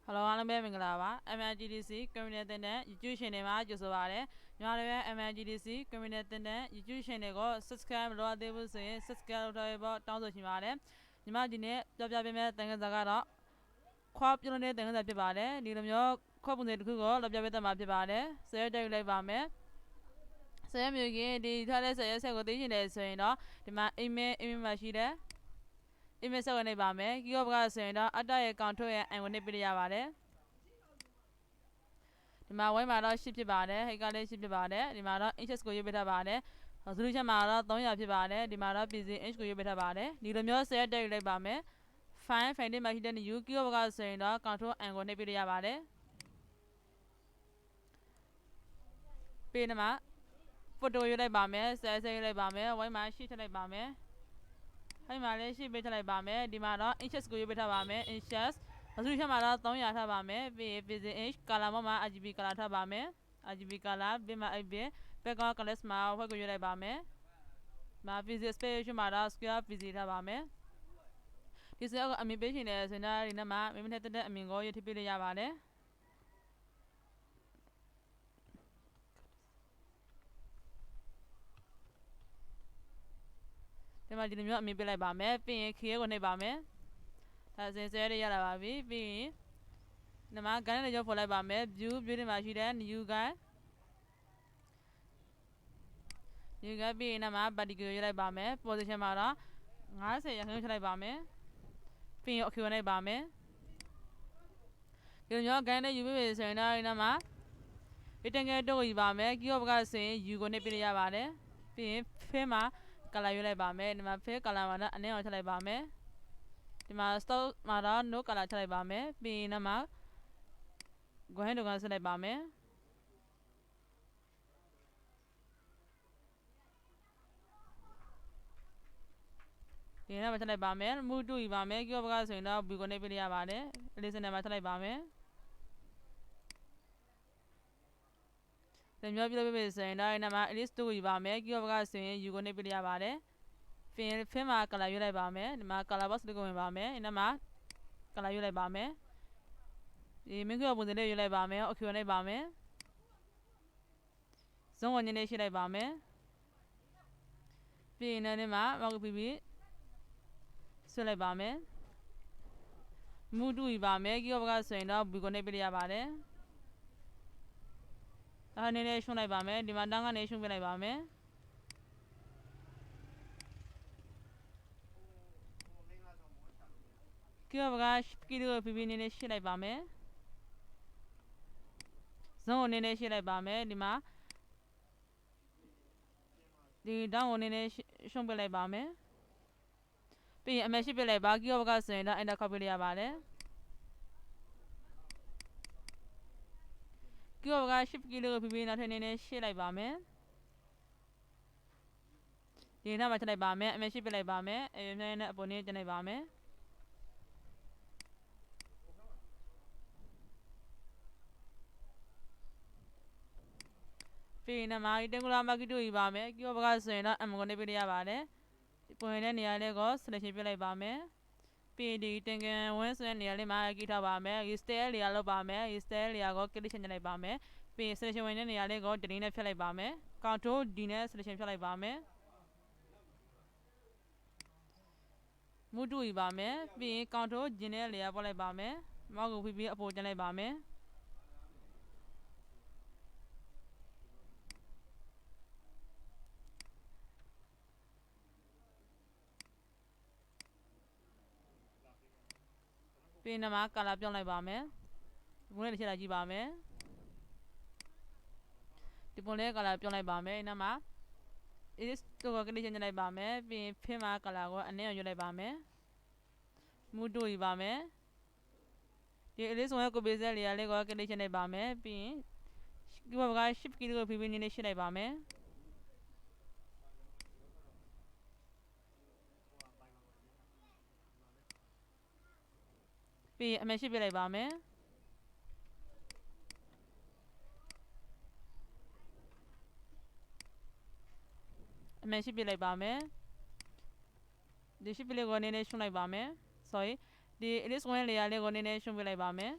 Hello အားလုံးပဲမင်္ဂလာပါ MNGDC Community နဲ့ YouTube Channel မှာကြိုဆိုပါရစေ။ညီမတို့ရဲ့ MNGDC Community နဲ့ YouTube Channel ကို Subscribe မလုပ်သေးဘူးဆိုရင် Subscribe လုပ်ထားဖို့တောင်းဆိုချင်ပါတယ်။ညီမဒီနေ့ပြောပြပေးမယ့်သင်ခန်းစာကတော့ခွာပြုံးတဲ့သင်ခန်းစာဖြစ်ပါတယ်။ဒီလိုမျိုးခွာပုံစံတစ်ခုကိုလုပ်ပြပေးတတ်မှာဖြစ်ပါတယ်။ဆွဲတက်လိုက်ပါမယ်။ဆွဲမျိုးကြီးဒီထားတဲ့ဆက်ကိုသိချင်တယ်ဆိုရင်တော့ဒီမှာ email မှာရှိတဲ့email ဆက်ဝင်နေပါမယ်။ Keyboard ကဆိုရင်တော့အတရဲ့ control ရဲ့ အန်ကိုနှိပ်ပေးရပါတယ်။ဒီမှာဝိုင်းမှာတော့10ဖြစ်ပါတယ်။ height ကလည်း10ဖြစ်ပါတယ်။ဒီမှာတော့ inches ကိုရေးပေးထားပါတယ်။ resolution မှာတော့300ဖြစ်ပါတယ်။ဒီမှာတော့ pixel inch ကိုရေးပေးထားပါတယ်။ဒီလိုမျိုးဆက်တက်လိုက်ပါမယ်။ file မှာရှိတဲ့ new keyboard ကဆိုရင်တော့ control အန်ကိုနှိပ်ပေးရပါတယ်။ပြီးတော့မှ photo ရေးလိုက်ပါမယ်။ဆက်ရေးလိုက်ပါမယ်။ဝိုင်းမှာ10ထည့်လိုက်ပါမယ်။အဲ့မှာလည်း10ပေးထည့်လိုက်ပါမယ်ဒီမှာတော့ inches ကိုရေးပေးထားပါမယ် inches resolution မှာတော့300ထားပါမယ်ပြီး pixel inch color မှာ RGB color ထားပါမယ် RGB color ပြီးမှအဲ့ပြီး background color မှာဝက်ကိုရေးလိုက်ပါမယ်မှာ pixel space မှာတော့ square pixel ထားပါမယ်ဒီစက်ကအမြင်ပေးရှင်တယ်ဆိုတော့ဒီနေ့မှာမိမထက်တဲ့အမြင်ကိုရေးထည့်ပေးရပါတယ်ဒီမှာဒီလိုမျိုးအမြင်ပေးလိုက်ပါမယ်ပြီးရင် create ကိုနှိပ်ပါမယ်ဒါစင်စဲရရလာပါပြီပြီးရင်ဒီမှာ guide နဲ့ကြောက်ဖော်လိုက်ပါမယ် view ဒီမှာရှိတဲ့ new guide ပြီးရင်ဒီမှာ particle ရေးလိုက်ပါမယ် position မှာတော့50ရာခိုင်နှုန်းထည့်လိုက်ပါမယ်ပြီးရင် okay ဝင်လိုက်ပါမယ်ဒီလိုမျိုး guide နဲ့ယူပြီးပြီဆိုရင်တော့ဒီမှာဒီတန်ငယ်တော့ယူပါမယ် keyboard ကဆိုရင် U ကိုနှိပ်ပြရပါတယ်ပြီးရင် fill မှာ color ရွေးလိုက်ပါမယ်ဒီမှာ fill color မှာတော့အနည်းအောင်ထည့်လိုက်ပါမယ်ဒီမှာ stop မှာတော့ no color ထည့်လိုက်ပါမယ်ပြီးရင်ဒီမှာ Go ကဆက်လိုက်ပါမယ်ဒီနေ့မှာထည့်လိုက်ပါမယ် move to ယူပါမယ် keyboard ကဆိုရင်တော့ B ကိုနှိပ်ပြရပါတယ် listen မှာထည့်လိုက်ပါမယ်ဒီမျိုးပြလို့ပြဆိုရင်တော့ဒီမှာ list 2ယူပါမယ် keyboard ကဆိုရင် U ကိုနှိပ်ပြရပါတယ်fill မှာ color ရွေးလိုက်ပါမယ်ဒီမှာ color box လေးကိုဝင်ပါမယ်ဒီမှာ color ရွေးလိုက်ပါမယ်ဒီမင်းကပုံစံလေးရွေးလိုက်ပါမယ် okay ဝင်လိုက်ပါမယ်ဇုံးဝင်နေရှိလိုက်ပါမယ်ပြီးရင်ဒီမှာမောက်ပြီးပြီးဆွဲလိုက်ပါမယ်မူတူယူပါမယ် keyboard ကဆိုရင်တော့ B ကိုနှိပ်ပြရပါတယ်ဒါနည်းနည်းရှုံးလိုက်ပါမယ်ဒီမှာတန်းကနေရှုံးပြလိုက်ပါမယ်keyboard က key ကိုပြပြနည်းနည်းရှင်းလိုက်ပါမယ်ဇုံးကိုနည်းနည်းရှင်းလိုက်ပါမယ်ဒီမှာဒီတောင်းကိုနည်းနည်းရှုံးပြလိုက်ပါမယ်ပြီးရင်အမရှိပြလိုက်ပါ keyboard ကဆိုရင်တော့ enter ခေါက်ပြရပါတယ်keyboard က shift key ကိုပြပြနောက်ထပ်နည်းနည်းရှင်းလိုက်ပါမယ်ဒီနောက်မှာထည့်လိုက်ပါမယ်အမရှိပြလိုက်ပါမယ်အဲနဲ့အပေါ်နေတင်လိုက်ပါမယ်ပြီးရင်မှာတင်ကူလာမကီတူယူပါမယ် keyboard ကဆိုရင်တော့ M ကိုနှိပ်ပြရပါတယ်ပုံရတဲ့နေရာလေးကို selection ပြလိုက်ပါမယ်ပြီးရင်ဒီတင်ကန်ဝင်းဆိုတဲ့နေရာလေးမှာကြည့်ထားပါမယ် style နေရာလောက်ပါမယ် style နေရာကို click ချင်လိုက်ပါမယ်ပြီးရင် selection ဝင်တဲ့နေရာလေးကို delete နဲ့ဖြတ်လိုက်ပါမယ် control D နဲ့ selection ဖြတ်လိုက်ပါမယ်မူတူယူပါမယ်ပြီးရင် control G နဲ့ layer ပေါ်လိုက်ပါမယ်မောက်ကိုဖိပြီးအပေါ်တင်လိုက်ပါမယ်ပြီးရင်မှာ color ပြောင်းလိုက်ပါမယ်ဒီပုံလေးတစ်ချက်လာကြည့်ပါမယ်ဒီပုံလေး color ပြောင်းလိုက်ပါမယ်နောက်မှာ is ကို click ချင်လိုက်ပါမယ်ပြီးရင် fill မှာ color ကိုအနည်းအောင်ရွေးလိုက်ပါမယ်မူတူယူပါမယ်ဒီ list ဝင်ကိုပေးစက်လေးလေးကို click ချင်လိုက်ပါမယ်ပြီးရင် keyboard က shift key ကိုဖိပြီးနည်းနည်းရှင်းလိုက်ပါမယ်ပြီးရင်အမရှိပြလိုက်ပါမယ်အမရှိပြလိုက်ပါမယ်ဒီရှိပြလေးကိုနည်းနည်းရှင်းလိုက်ပါမယ် sorry ဒီ list ဝင် layer လေးကိုနည်းနည်းရှင်းပြလိုက်ပါမယ်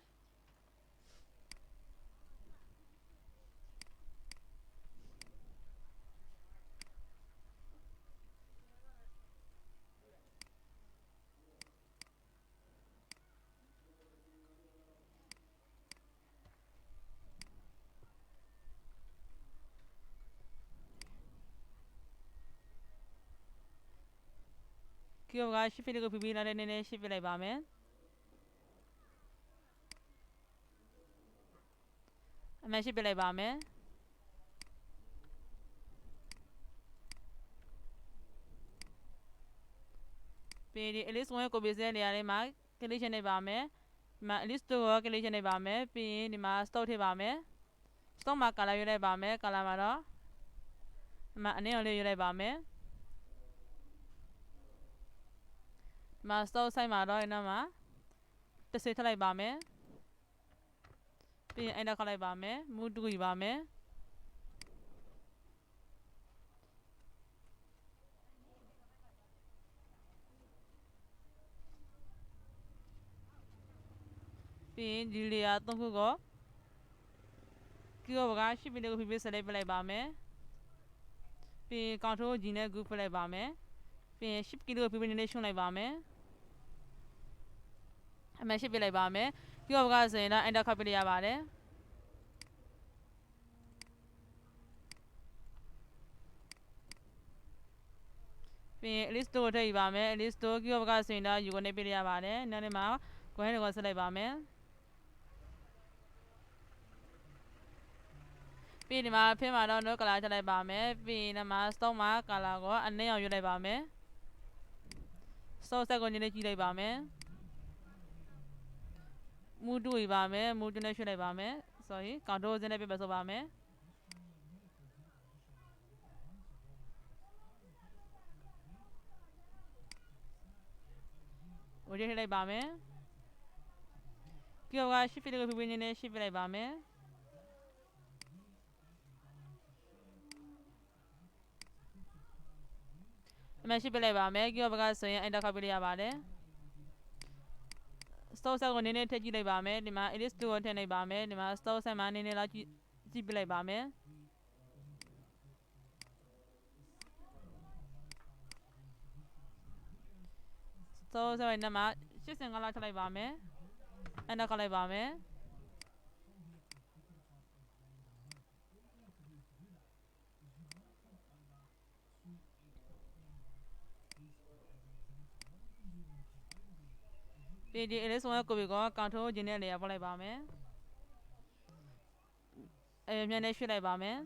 Q က ship လေးကိုဖိပြီးလာတဲ့နည်းနည်း ship ပြလိုက်ပါမယ်အမှန် ship ပြလိုက်ပါမယ်ပြီးဒီ Alice ဝင်ကိုပေးစဲနေရာလေးမှာ click ချနေပါမယ်ဒီမှာ Alice ကို click ချနေပါမယ်ပြီးရင်ဒီမှာ stock ထည့်ပါမယ် stock မှာ color ရွေးလိုက်ပါမယ် color မှာတော့ဒီမှာအနည်းအောင်လေးရွေးလိုက်ပါမယ်ဒီမှာ stock size မှာတော့ဒီနောက်မှာ30ထည့်လိုက်ပါမယ်ပြီးရင် enter ခတ်လိုက်ပါမယ် move တူယူပါမယ်ပြီးရင်ဒီလေယာ3ခုကို Q က ship လေးကိုဖိပြီး select ပြလိုက်ပါမယ်ပြီးရင် control G နဲ့ group ပြလိုက်ပါမယ်ပြီးရင် ship key ကိုဖိပြီးနည်းနည်းရှုံလိုက်ပါမယ်အမှန် ship ပြလိုက်ပါမယ် Q ကဆိုရင်တော့ enter ခတ်ပြလိုက်ရပါတယ်ပြီးရင် Alice ကိုထည့်ယူပါမယ် Alice ကို Q ကဆိုရင်တော့ U ကိုနှိပ်ပြလိုက်ရပါတယ်နောက်နေ့မှာ ကိုင်းကိုဆက်လိုက်ပါမယ်ပြီးဒီမှာဖိမှာတော့ no color ထည့်လိုက်ပါမယ်ပြီးဒီမှာ stock မှာ color ကိုအနည်းအောင်ရွေးလိုက်ပါမယ် stock set ကိုနည်းနည်းကြည့်လိုက်ပါမယ် move တူယူပါမယ် move တူနဲ့ရွှေ့လိုက်ပါမယ် sorry control Z နဲ့ပြတ်ဆိုပါမယ်ဝေးထည့်လိုက်ပါမယ် Q က shift လေးကိုဖိပြီးနည်းနည်း shift ပြလိုက်ပါမယ်အမှန် shift ပြလိုက်ပါမယ် Q ကဆိုရင် enter ခတ်ပြလိုက်ရပါတယ် stock set ကိုနည်းနည်းထည့်ကြည့်လိုက်ပါမယ်ဒီမှာ Alice 2ကိုထည့်လိုက်ပါမယ်ဒီမှာ stock set မှာနည်းနည်းလောက်ကြည့်ပြလိုက်ပါမယ်stock set ရဲ့နံပါတ်85လောက်ထည့်လိုက်ပါမယ် enter ခတ်လိုက်ပါမယ်ပြီးဒီ Alice 1ကိုကို control G နဲ့လေယာပို့လိုက်ပါမယ်မြန်နဲ့ရွှေ့လိုက်ပါမယ်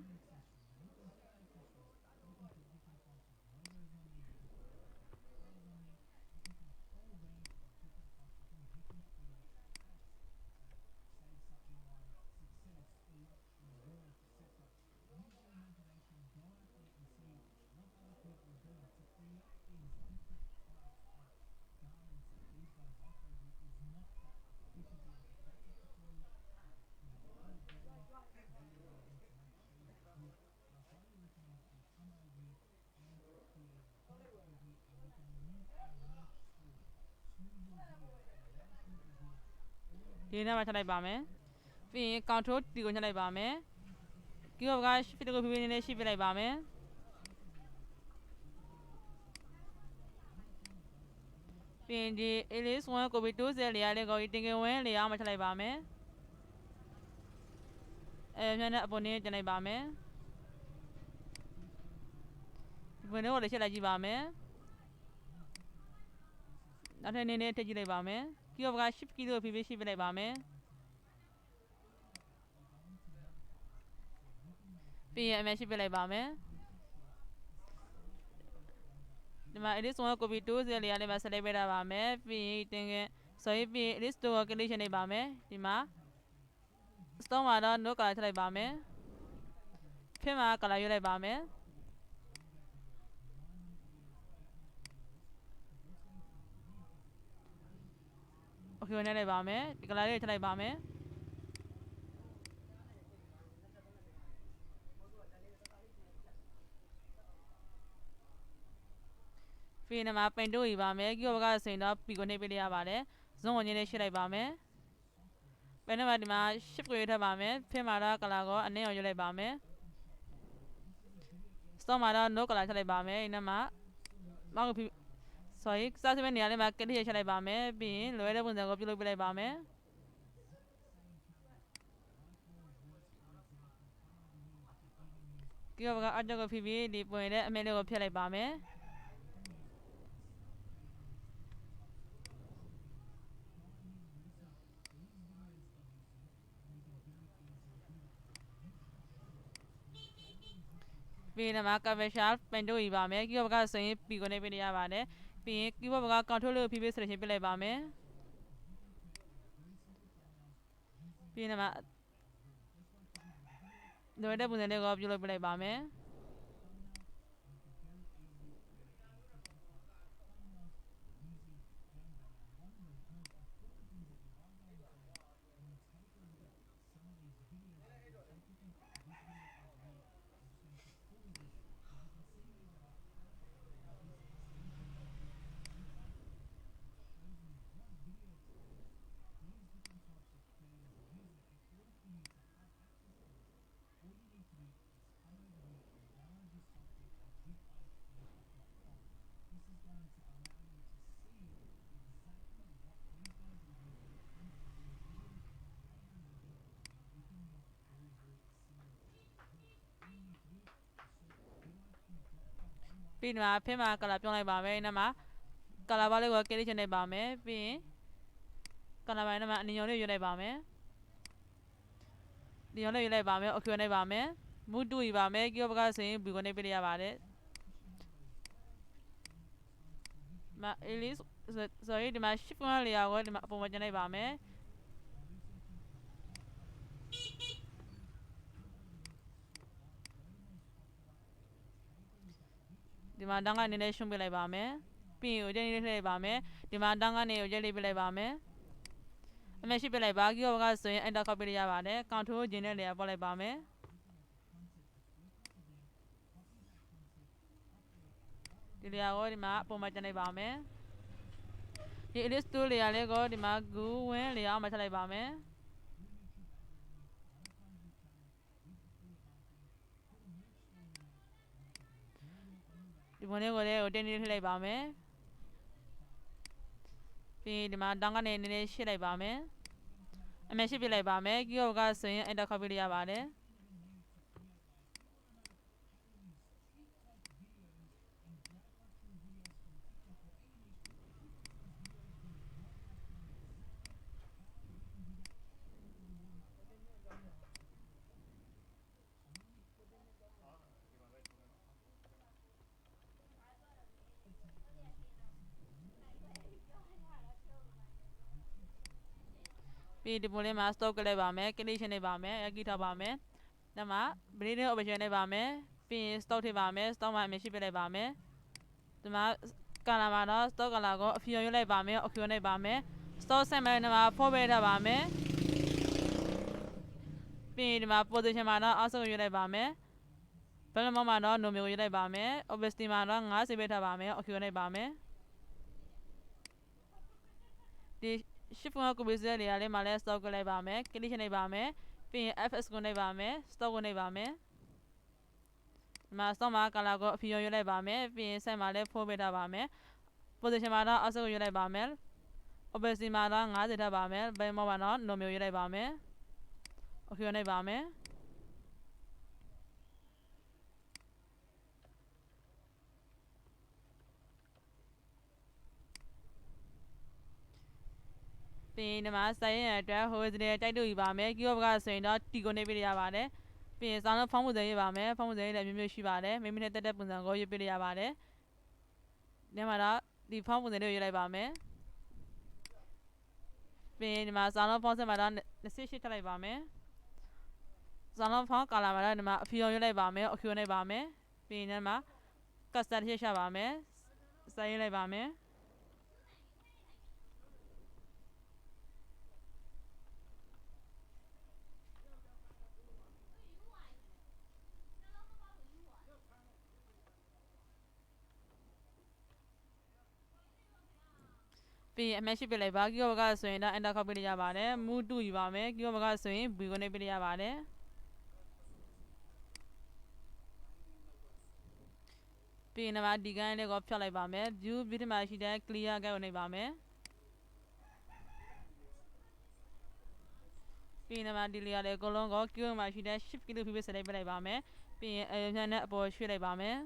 ဒီနေ့မှာထည့်လိုက်ပါမယ်ပြီးရင် control T ကိုညှပ်လိုက်ပါမယ် Q က shift ကိုဖိပြီးနည်းနည်း shift ပြလိုက်ပါမယ်ပြီးရင်ဒီ Alice 1ကိုပြီး2လေယာလေးကိုတင်ကဝင်လေယာမှာထည့်လိုက်ပါမယ်မြန်နဲ့အပေါ်နေတင်လိုက်ပါမယ်ဝင်တော့လည်းချက်လိုက်ကြည့်ပါမယ်နောက်ထပ်နည်းနည်းထည့်ကြည့်လိုက်ပါမယ် Q က shift key ကိုဖိပြီး shift ပြလိုက်ပါမယ်ပြီးရင်အမှန် shift ပြလိုက်ပါမယ်ဒီမှာ Alice 1ကိုပြီး2လေယာလေးမှာ select ပေးထားပါမယ်ပြီးရင်တင်ကဆိုရင်ပြီး Alice 2ကို click ချနေပါမယ်ဒီမှာ stock မှာတော့ no color ထည့်လိုက်ပါမယ်ဖိမှာ color ရွေးလိုက်ပါမယ်โอเคနဲ့လိုက်ပါမယ်ဒီ color လေးထည့်လိုက်ပါမယ်ပြီးရင်မှာပိန်တိုးယူပါမယ် Q ကဆိုရင်တော့ P ကိုနှိပ်ပေးလိုက်ရပါတယ်ဇွန်ကိုညနေရှင်းလိုက်ပါမယ်ပိန်တော့ဒီမှာ shift ကိုရွေးထည့်ပါမယ်ဖိမှာတော့ color ကိုအနည်းအောင်ရွေးလိုက်ပါမယ် stock မှာတော့ no color ထည့်လိုက်ပါမယ်ဒီမှာမောက်ကို sorry စားစမဲ့နေရာလေးမှာ click ချက်လိုက်ပါမယ်ပြီးရင်လွယ်တဲ့ပုံစံကိုပြုလုပ်ပြလိုက်ပါမယ်Q ကအကြောက်ကိုဖိပြီးဒီပွင့်တဲ့အမဲလေးကိုဖျက်လိုက်ပါမယ် ပြီးရင်မှာ commercial ပန်တို့ယူပါမယ် keyboard ကဆိုရင် P ကိုနေပေးရပါတယ်ပြီးရင် keyboard က control လို့ PP selection ပြလိုက်ပါမယ်ပြီးရင်မှာလိုတဲ့ပုံစံလေးကိုပြုလုပ်ပြလိုက်ပါမယ်ပြီးရင်မှာဖင်းမှာ color ပြောင်းလိုက်ပါမယ်နောက်မှာ color ဘားလေးကို click ချင်လိုက်ပါမယ်ပြီးရင် color ပိုင်းမှာအနီရောင်လေးရွေးလိုက်ပါမယ်ဒီရောင်လေးရွေးလိုက်ပါမယ် okay လိုက်ပါမယ် mood တူယူပါမယ် keyboard ကဆိုရင် B ကိုနေပေးရပါတယ်မ Elise sorry ဒီမှာ shift ကလေးကိုဒီမှာအပေါ်မှာကျန်လိုက်ပါမယ်ဒီမှာတောင်းကနေနဲ့ရှုံးပြလိုက်ပါမယ်ပြီးရင်ကိုကျင်းလေးထည့်လိုက်ပါမယ်ဒီမှာတောင်းကနေကိုကျင်းလေးပြလိုက်ပါမယ်အမေရှိပြလိုက်ပါ keyboard ကဆိုရင် enter copy ရပါတယ် control ဂျင်းနဲ့လေယာပေါ်လိုက်ပါမယ်ဒီလေယာကိုဒီမှာပုံမှန်ကျန်လိုက်ပါမယ်ဒီ Elise tool လေယာလေးကိုဒီမှာ Go Win လေယာအောင်မှထည့်လိုက်ပါမယ်ဒီဝင်လေးကိုလည်းတင်းတင်းထည့်လိုက်ပါမယ်ပြီးဒီမှာတောင်းကနေနည်းနည်းရှင်းလိုက်ပါမယ်အမေရှင်းပြလိုက်ပါမယ် keyboard ကဆိုရင် enter copy ရပါတယ်ပြီးဒီပုံလေးမှာ stop ကလိုက်ပါမယ် click ရှင်းလိုက်ပါမယ် key ထားပါမယ်နောက်မှာ bleeding option လိုက်ပါမယ်ပြီးရင် stop ထည့်ပါမယ် stop မှာအမြင်ရှိပြလိုက်ပါမယ်ဒီမှာ color မှာတော့ stop color ကိုအဖြူရွေးလိုက်ပါမယ် okay လိုက်ပါမယ် stop ဆက်မယ်ဒီမှာ 4 ပဲထားပါမယ်ပြီးရင်ဒီမှာ position မှာတော့အောက်ဆုံးရွေးလိုက်ပါမယ် balance မှာတော့ no မျိုးရွေးလိုက်ပါမယ် opacity မှာတော့50ပဲထားပါမယ် okay လိုက်ပါမယ်ဒီ shift က copy စလေးလေးမှာလဲ stop ကလိုက်ပါမယ် click လိုက်ပါမယ်ပြီးရင် fs ကိုလိုက်ပါမယ် stop ကိုလိုက်ပါမယ်ဒီမှာ stop မှာ color ကိုအဖြူရွေးလိုက်ပါမယ်ပြီးရင် set မှာလဲ4ပဲထားပါမယ် position မှာတော့အောက်ဆုံးရွေးလိုက်ပါမယ် opacity မှာတော့50ထားပါမယ် balance မှာတော့ no မျိုးရွေးလိုက်ပါမယ် okay လိုက်ပါမယ်ပြီးရင်ဒီမှာစာရေးရတဲ့အတွက် hose တွေတိုက်တူယူပါမယ် keyboard ကဆိုရင်တော့ T ကိုနေပေးရပါတယ်ပြီးရင်စာလုံး font ပုံစံရေးပါမယ် font ပုံစံရေးလည်းမျိုးမျိုးရှိပါတယ်မိမိနဲ့တက်တဲ့ပုံစံကိုရေးပေးရပါတယ်ဒီမှာတော့ဒီ font ပုံစံလေးကိုရေးလိုက်ပါမယ်ပြီးရင်ဒီမှာစာလုံး font ဆက်မှာတော့28ထည့်လိုက်ပါမယ်စာလုံး font color မှာတော့ဒီမှာအဖြူရောင်ရေးလိုက်ပါမယ် okay လိုက်ပါမယ်ပြီးရင်ဒီမှာ custom ထည့်ချပါမယ်စာရေးလိုက်ပါမယ်ပြီးရင်အမှတ်ရှိပြလိုက်ပါ keyboard ကဆိုရင်တော့ enter copy ရပါတယ် move 2ယူပါမယ် keyboard ကဆိုရင် B ကိုနေပြရပါတယ်ပြီးရင်ဒီမှာဒီကိုင်းလေးကိုဖြတ်လိုက်ပါမယ် view ဒီမှာရှိတဲ့ clear ကိုနေပါမယ်ပြီးရင်ဒီမှာဒီ layer လေးအကုန်လုံးကို keyboard မှာရှိတဲ့ shift key လို့ဖိပြီး select ပြလိုက်ပါမယ်ပြီးရင်အရင်ဖြတ်နဲ့အပေါ်ရွှေ့လိုက်ပါမယ်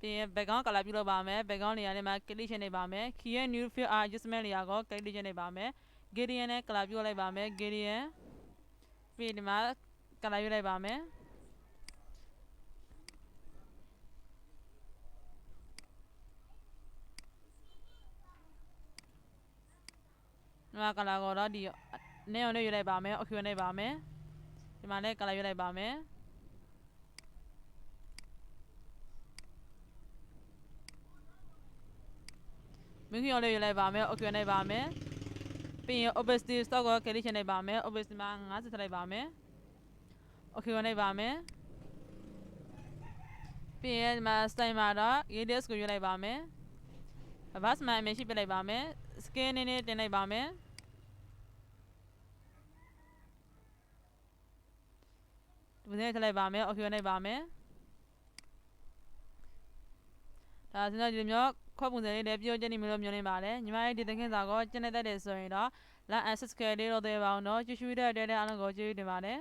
ပြီးရင် background color ပြုလုပ်ပါမယ် background နေရာထဲမှာ click ရှင်းနေပါမယ် key ရဲ့ new field adjustment နေရာကို click ရှင်းနေပါမယ် gradient နဲ့ color ပြုလိုက်ပါမယ် gradient ပြီးဒီမှာ color ယူလိုက်ပါမယ်ဒီမှာ color ကိုတော့ဒီနေအောင်နဲ့ယူလိုက်ပါမယ် okay နဲ့ပါမယ်ဒီမှာလည်း color ယူလိုက်ပါမယ်မင်းကြီးအောင်လေးယူလိုက်ပါမယ် okay နဲ့ပါမယ်ပြီးရင် opacity stock ကို click ရှင်းလိုက်ပါမယ် opacity မှာ50ထည့်လိုက်ပါမယ် okay နဲ့ပါမယ်ပြီးရင်ဒီမှာ style မှာတော့ radius ကိုယူလိုက်ပါမယ် vast မှာအမြင်ရှိပြလိုက်ပါမယ် scale နည်းနည်းတင်လိုက်ပါမယ်ဒီနေ့ထည့်လိုက်ပါမယ် okay နဲ့ပါမယ်ဒါဆိုတော့ဒီမျိုးခွက်ပုံစံလေးနဲ့ပြောချက်နေမျိုးမျိုးနေပါတယ်ညီမရဲ့ဒီသင်ခန်းစာကိုကျင့်နေတတ်တယ်ဆိုရင်တော့ like and subscribe လေးလုပ်သေးပါအောင်နော်ကြည့်ရှုတဲ့အတွက်လည်းအားလုံးကိုကျေးဇူးတင်ပါတယ်